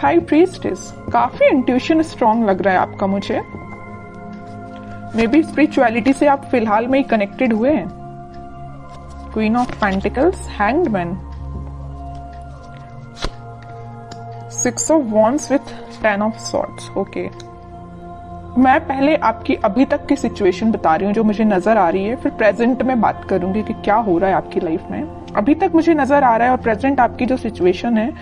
High priestess, काफी intuition strong लग रहा है आपका मुझे। मे बी स्पिरिचुअलिटी से आप फिलहाल में ही कनेक्टेड हुए हैं। Queen of pentacles, hanged man, 6 of wands with 10 of swords. Okay, मैं पहले आपकी अभी तक की सिचुएशन बता रही हूँ जो मुझे नजर आ रही है, फिर प्रेजेंट में बात करूंगी कि क्या हो रहा है आपकी लाइफ में। अभी तक मुझे नजर आ रहा है और प्रेजेंट आपकी जो सिचुएशन है,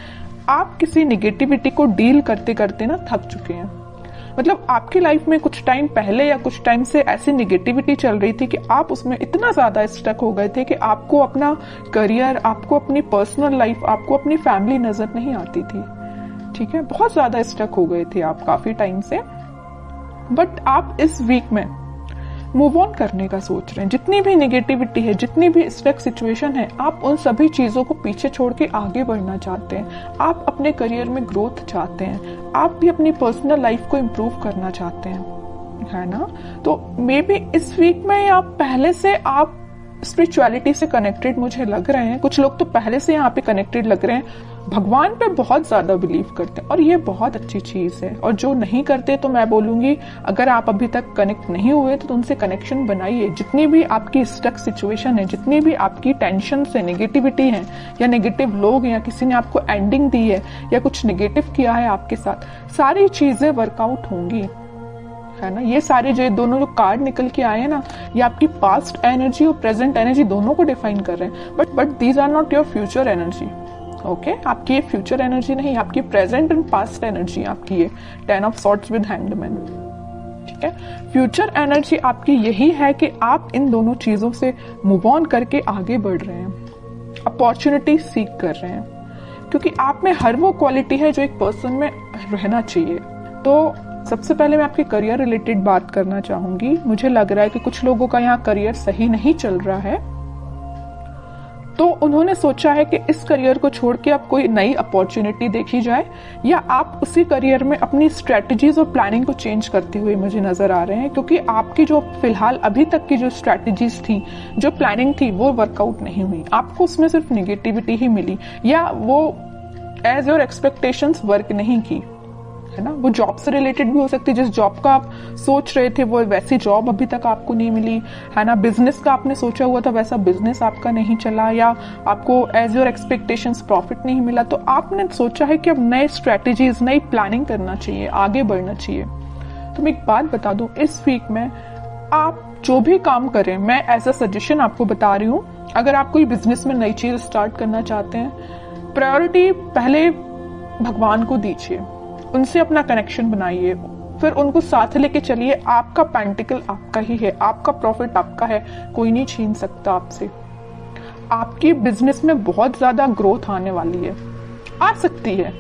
आप किसी निगेटिविटी को डील करते करते ना थक चुके हैं। मतलब आपकी लाइफ में कुछ टाइम पहले या कुछ टाइम से ऐसी निगेटिविटी चल रही थी कि आप उसमें इतना ज्यादा स्टक हो गए थे कि आपको अपना करियर, आपको अपनी पर्सनल लाइफ, आपको अपनी फैमिली नजर नहीं आती थी। ठीक है, बहुत ज्यादा स्टक हो गए थे आप काफी टाइम से। बट आप इस वीक में मूव ऑन करने का सोच रहे हैं। जितनी भी नेगेटिविटी है, जितनी भी स्टक सिचुएशन है, आप उन सभी चीजों को पीछे छोड़ के आगे बढ़ना चाहते हैं। आप अपने करियर में ग्रोथ चाहते हैं, आप भी अपनी पर्सनल लाइफ को इम्प्रूव करना चाहते हैं, है ना। तो मे बी इस वीक में आप पहले से आप स्पिरिचुअलिटी से कनेक्टेड मुझे लग रहे हैं। कुछ लोग तो पहले से यहाँ पे कनेक्टेड लग रहे हैं, भगवान पे बहुत ज्यादा बिलीव करते हैं और ये बहुत अच्छी चीज है। और जो नहीं करते तो मैं बोलूंगी, अगर आप अभी तक कनेक्ट नहीं हुए तो उनसे कनेक्शन बनाइए। जितनी भी आपकी स्टक सिचुएशन है, जितनी भी आपकी टेंशन से नेगेटिविटी है या नेगेटिव लोग हैं या किसी ने आपको एंडिंग दी है या कुछ नेगेटिव किया है आपके साथ, सारी चीजें वर्कआउट होंगी, है ना। ये सारे जो दोनों जो कार्ड निकल के आए हैं ना, ये आपकी पास्ट एनर्जी और प्रेजेंट एनर्जी दोनों को डिफाइन कर रहे हैं। But these are not your future energy. Okay, आपकी ये फ्यूचर एनर्जी नहीं, आपकी प्रेजेंट एंड पास्ट एनर्जी आपकी ये 10 of swords with hanged man. ठीक है, फ्यूचर एनर्जी आपकी यही है कि आप इन दोनों चीजों से मूव ऑन करके आगे बढ़ रहे हैं, अपॉर्चुनिटी सीख कर रहे हैं, क्योंकि आप में हर वो क्वालिटी है जो एक पर्सन में रहना चाहिए। तो सबसे पहले मैं आपके करियर रिलेटेड बात करना चाहूंगी। मुझे लग रहा है कि कुछ लोगों का यहाँ करियर सही नहीं चल रहा है, तो उन्होंने सोचा है कि इस करियर को छोड़ के अब कोई नई अपॉर्चुनिटी देखी जाए, या आप उसी करियर में अपनी स्ट्रेटजीज और प्लानिंग को चेंज करते हुए मुझे नजर आ रहे हैं। क्योंकि आपकी जो फिलहाल अभी तक की जो स्ट्रेटजीज थी, जो प्लानिंग थी, वो वर्कआउट नहीं हुई। आपको उसमें सिर्फ निगेटिविटी ही मिली, या वो एज योर एक्सपेक्टेशंस वर्क नहीं की, है ना। वो जॉब से रिलेटेड भी हो सकती है, जिस जॉब का आप सोच रहे थे वो वैसी जॉब अभी तक आपको नहीं मिली, है ना। बिजनेस का आपने सोचा हुआ था वैसा बिजनेस आपका नहीं चला, या आपको एज योर एक्सपेक्टेशंस प्रॉफिट नहीं मिला। तो आपने सोचा है कि अब नए स्ट्रेटेजीज, नई प्लानिंग करना चाहिए, आगे बढ़ना चाहिए। तो मैं एक बात बता दूं, इस वीक में आप जो भी काम करें, मैं एज अ सजेशन आपको बता रही हूँ, अगर आप कोई बिजनेस में नई चीज स्टार्ट करना चाहते हैं, प्रायोरिटी पहले भगवान को दीजिए, उनसे अपना कनेक्शन बनाइए, फिर उनको साथ लेके चलिए। आपका पेंटिकल आपका ही है, आपका प्रॉफिट आपका है, कोई नहीं छीन सकता आपसे। आपकी बिजनेस में बहुत ज्यादा ग्रोथ आने वाली है, आ सकती है।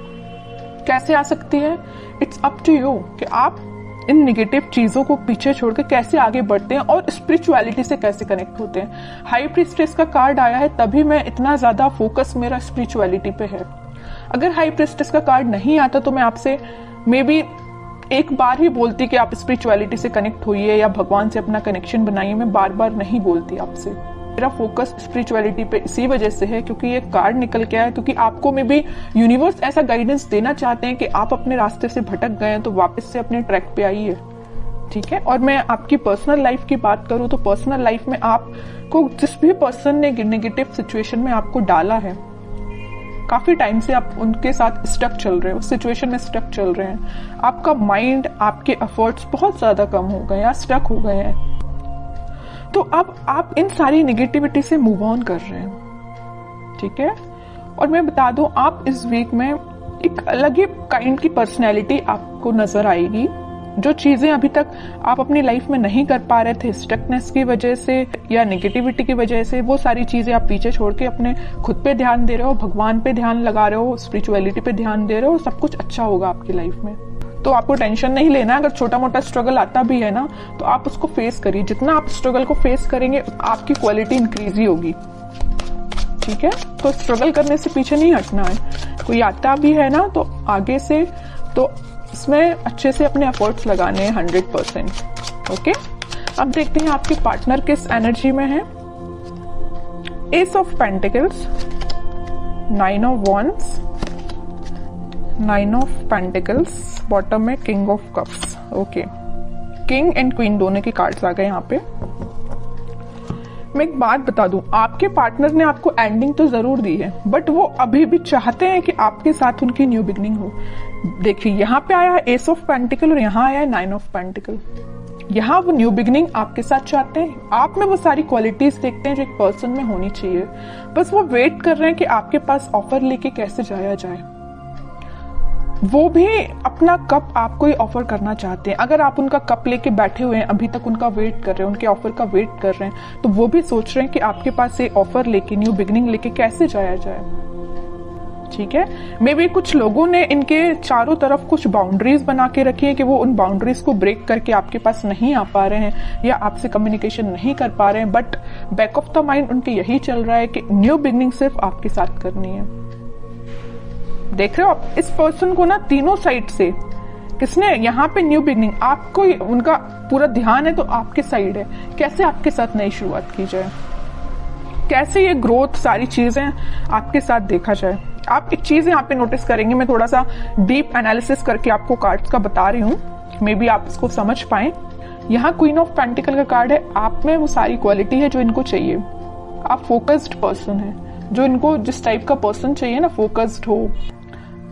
कैसे आ सकती है, इट्स अप टू यू कि आप इन निगेटिव चीजों को पीछे छोड़ के कैसे आगे बढ़ते हैं और स्पिरिचुअलिटी से कैसे कनेक्ट होते हैं। हाई प्रीस्टेस का कार्ड आया है, तभी मैं इतना ज्यादा फोकस मेरा स्पिरिचुअलिटी पे है। अगर हाई प्रीस्टेस का कार्ड नहीं आता तो मैं आपसे मे बी एक बार ही बोलती कि आप स्पिरिचुअलिटी से कनेक्ट होइए या भगवान से अपना कनेक्शन बनाइए। मैं बार बार नहीं बोलती आपसे। मेरा फोकस स्पिरिचुअलिटी पे इसी वजह से है क्योंकि ये कार्ड निकल के आया, क्योंकि आपको मे बी यूनिवर्स ऐसा गाइडेंस देना चाहते हैं कि आप अपने रास्ते से भटक गए हैं तो वापस से अपने ट्रैक पे आइए। ठीक है, और मैं आपकी पर्सनल लाइफ की बात करूं तो पर्सनल लाइफ में आपको जिस भी पर्सन ने नेगेटिव सिचुएशन में आपको डाला है, काफी टाइम से आप उनके साथ स्टक चल रहे हैं, उस सिचुएशन में स्टक चल रहे हैं। आपका माइंड, आपके एफर्ट्स बहुत ज्यादा कम हो गए या स्टक हो गए हैं। तो अब आप इन सारी नेगेटिविटी से मूव ऑन कर रहे हैं। ठीक है, और मैं बता दूं, आप इस वीक में एक अलग ही काइंड की पर्सनैलिटी आपको नजर आएगी। जो चीजें अभी तक आप अपनी लाइफ में नहीं कर पा रहे थे, स्टकनेस की वजह से या नेगेटिविटी की वजह से, वो सारी चीजें आप पीछे छोड़ के अपने खुद पे ध्यान दे रहे हो, भगवान पे ध्यान लगा रहे हो, स्पिरिचुअलिटी पे ध्यान दे रहे हो, सब कुछ अच्छा होगा आपकी लाइफ में। तो आपको टेंशन नहीं लेना। अगर छोटा मोटा स्ट्रगल आता भी है ना, तो आप उसको फेस करिए। जितना आप स्ट्रगल को फेस करेंगे, आपकी क्वालिटी इंक्रीज ही होगी। ठीक है, तो स्ट्रगल करने से पीछे नहीं हटना है। कोई आता भी है ना, तो आगे से तो इसमें अच्छे से अपने एफर्ट्स लगाने हैं 100%। ओके, अब देखते हैं आपके पार्टनर किस एनर्जी में है। Ace of pentacles, 9 of wands, 9 of pentacles, bottom में king of cups. Okay, king and queen दोनों के कार्ड्स आ गए यहाँ पे। मैं एक बात बता दूं, आपके पार्टनर ने आपको एंडिंग तो जरूर दी है, बट वो अभी भी चाहते हैं कि आपके साथ उनकी न्यू बिगनिंग हो। देखिए यहाँ पे आया है एस ऑफ पेंटिकल और यहाँ आया है 9 ऑफ पेंटिकल। यहाँ वो न्यू बिगनिंग आपके साथ चाहते हैं, आप में वो सारी क्वालिटीज देखते हैं जो एक पर्सन में होनी चाहिए, बस वो वेट कर रहे हैं कि आपके पास ऑफर लेके कैसे जाया जाए। वो भी अपना कप आपको ही ऑफर करना चाहते हैं। अगर आप उनका कप लेके बैठे हुए हैं, अभी तक उनका वेट कर रहे हैं, उनके ऑफर का वेट कर रहे हैं, तो वो भी सोच रहे हैं कि आपके पास से ऑफर लेके, न्यू बिगनिंग लेके कैसे जाया जाए। ठीक है, मे बी कुछ लोगों ने इनके चारों तरफ कुछ बाउंड्रीज बना के रखी है कि वो उन बाउंड्रीज को ब्रेक करके आपके पास नहीं आ पा रहे हैं या आपसे कम्युनिकेशन नहीं कर पा रहे हैं, but back of the mind उनके यही चल रहा है कि न्यू बिगनिंग सिर्फ आपके साथ करनी है। देख रहे हो आप इस पर्सन को ना, तीनों साइड से किसने यहाँ पे न्यू बिगनिंग, आपको उनका पूरा ध्यान है तो आपके साइड है, कैसे आपके साथ नई शुरुआत की जाए, कैसे ये ग्रोथ सारी चीजें आपके साथ देखा जाए। आप एक चीज यहाँ पे नोटिस करेंगे, मैं थोड़ा सा डीप एनालिसिस करके आपको कार्ड्स का बता रही हूँ, मे बी आप इसको समझ पाए। यहाँ क्वीन ऑफ पेंटिकल का कार्ड है, आप में वो सारी क्वालिटी है जो इनको चाहिए। आप फोकस्ड पर्सन है, जो इनको जिस टाइप का पर्सन चाहिए ना, फोकस्ड हो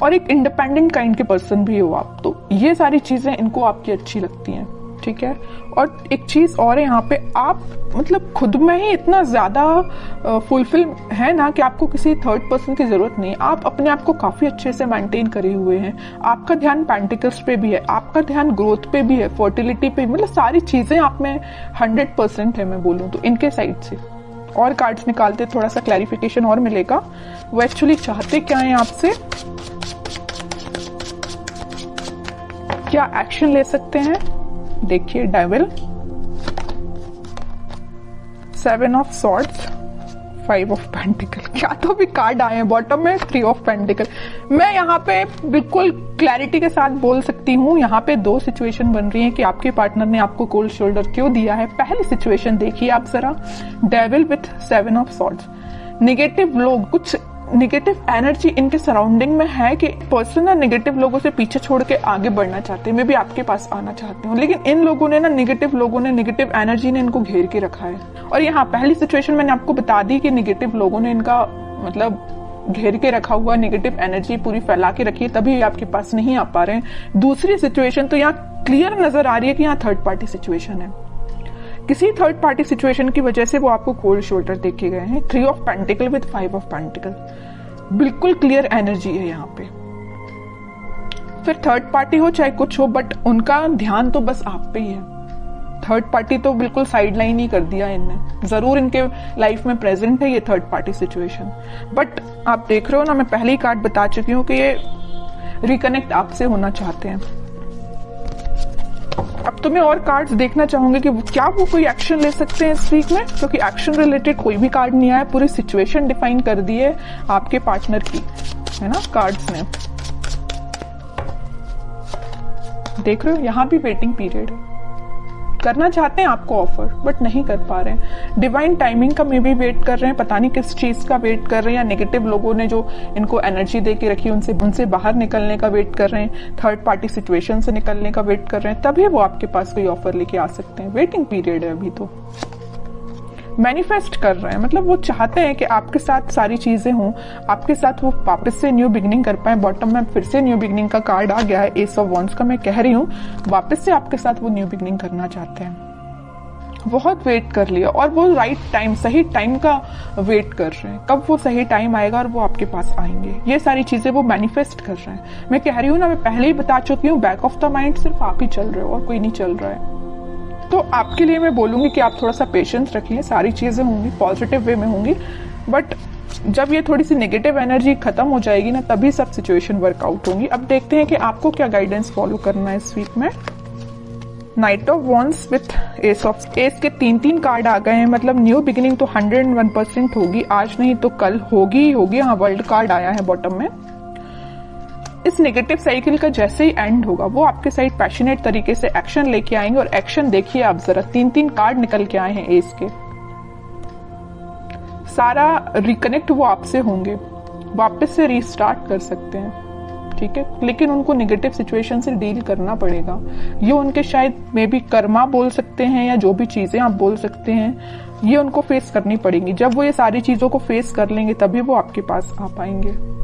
और एक इंडिपेंडेंट काइंड के पर्सन भी हो आप, तो ये सारी चीजें इनको आपकी अच्छी लगती हैं। ठीक है, और एक चीज और है यहाँ पे, आप मतलब खुद में ही इतना ज्यादा फुलफिल है ना कि आपको किसी थर्ड पर्सन की जरूरत नहीं। आप अपने आप को काफी अच्छे से मेंटेन करे हुए हैं, आपका ध्यान पेंटिकल्स पे भी है, आपका ध्यान ग्रोथ पे भी है, फर्टिलिटी पे, मतलब सारी चीजें आप में 100% है मैं बोलूँ तो इनके साइड से। और कार्ड्स निकालते थोड़ा सा क्लैरिफिकेशन और मिलेगा, वो एक्चुअली चाहते क्या है आपसे, क्या एक्शन ले सकते हैं। देखिए devil, 7 of swords, 5 of pentacle, क्या तो भी कार्ड आए हैं। बॉटम में 3 ऑफ पेंटिकल। मैं यहाँ पे बिल्कुल क्लैरिटी के साथ बोल सकती हूँ, यहाँ पे 2 सिचुएशन बन रही है कि आपके पार्टनर ने आपको कोल्ड शोल्डर क्यों दिया है। पहली सिचुएशन देखिए आप जरा, devil with 7 of swords. Negative लोग, कुछ निगेटिव एनर्जी इनके सराउंडिंग में है कि पर्सन ना निगेटिव लोगों से पीछे छोड़ के आगे बढ़ना चाहते हैं, मे भी आपके पास आना चाहते हो, लेकिन इन लोगों ने ना, निगेटिव लोगों ने, निगेटिव एनर्जी ने इनको घेर के रखा है। और यहाँ पहली सिचुएशन मैंने आपको बता दी कि निगेटिव लोगों ने इनका मतलब घेर के रखा हुआ, निगेटिव एनर्जी पूरी फैला के रखी है, तभी आपके पास नहीं आ पा रहे हैं। दूसरी सिचुएशन तो यहाँ क्लियर नजर आ रही है कि यहाँ थर्ड पार्टी सिचुएशन है, किसी थर्ड पार्टी सिचुएशन की वजह से वो आपको कोल्ड शोल्डर देख के गए हैं। 3 of pentacle with 5 of pentacle, बिल्कुल क्लियर एनर्जी है यहाँ पे। फिर थर्ड पार्टी हो चाहे कुछ हो, बट उनका ध्यान तो बस आप पे ही है। थर्ड पार्टी तो बिल्कुल साइड लाइन ही कर दिया इनने, जरूर इनके लाइफ में प्रेजेंट है ये थर्ड पार्टी सिचुएशन, बट आप देख रहे हो ना, मैं पहले ही कार्ड बता चुकी हूँ कि ये रिकनेक्ट आपसे होना चाहते हैं। अब तो मैं और कार्ड्स देखना चाहूंगी कि क्या वो कोई एक्शन ले सकते हैं इस वीक में, क्योंकि एक्शन रिलेटेड कोई भी कार्ड नहीं आया, पूरी सिचुएशन डिफाइन कर दी है आपके पार्टनर की, है ना, कार्ड्स ने। देख रहे हो यहाँ भी वेटिंग पीरियड है, करना चाहते हैं आपको ऑफर बट नहीं कर पा रहे हैं। डिवाइन टाइमिंग का मे भी वेट कर रहे हैं, पता नहीं किस चीज का वेट कर रहे हैं, या नेगेटिव लोगों ने जो इनको एनर्जी दे के रखी उनसे बाहर निकलने का वेट कर रहे हैं, थर्ड पार्टी सिचुएशन से निकलने का वेट कर रहे हैं, तभी वो आपके पास कोई ऑफर लेके आ सकते हैं। वेटिंग पीरियड है अभी तो। मैनिफेस्ट कर रहे हैं, मतलब वो चाहते हैं कि आपके साथ सारी चीजें हों, आपके साथ वो वापस से न्यू बिगनिंग कर पाए। बॉटम में फिर से न्यू बिगनिंग का कार्ड आ गया है, एस ऑफ वॉन्ड्स का। मैं कह रही हूँ वापस से आपके साथ वो न्यू बिगनिंग करना चाहते हैं। बहुत वेट कर लिया और वो राइट टाइम, सही टाइम का वेट कर रहे हैं, कब वो सही टाइम आएगा और वो आपके पास आएंगे। ये सारी चीजें वो मैनिफेस्ट कर रहे हैं। मैं कह रही हूँ ना, मैं पहले ही बता चुकी हूँ, बैक ऑफ द माइंड सिर्फ आप ही चल रहे हो और कोई नहीं चल रहा है। तो आपके लिए मैं बोलूंगी कि आप थोड़ा सा पेशेंस रखिए, सारी चीजें होंगी पॉजिटिव वे में होंगी, बट जब ये थोड़ी सी नेगेटिव एनर्जी खत्म हो जाएगी ना, तभी सब सिचुएशन वर्कआउट होंगी। अब देखते हैं कि आपको क्या गाइडेंस फॉलो करना है इस वीक में। Night of wands with S of, S के 3 कार्ड आ गए हैं, मतलब न्यू बिगिनिंग तो 101% होगी, आज नहीं तो कल होगी ही होगी। हाँ, वर्ल्ड कार्ड आया है बॉटम में। इस नेगेटिव साइकिल का जैसे ही एंड होगा, वो आपके साइड पैशनेट तरीके से एक्शन लेके आएंगे। और एक्शन देखिए आप जरा, 3 कार्ड निकल के आए हैं एस के। सारा रिकनेक्ट वो आपसे होंगे, वापस से रीस्टार्ट कर सकते हैं। ठीक है, लेकिन उनको नेगेटिव सिचुएशन से डील करना पड़ेगा। ये उनके शायद मे बी कर्मा बोल सकते हैं या जो भी चीजें आप बोल सकते हैं, ये उनको फेस करनी पड़ेंगी। जब वो ये सारी चीजों को फेस कर लेंगे तभी वो आपके पास आ पाएंगे।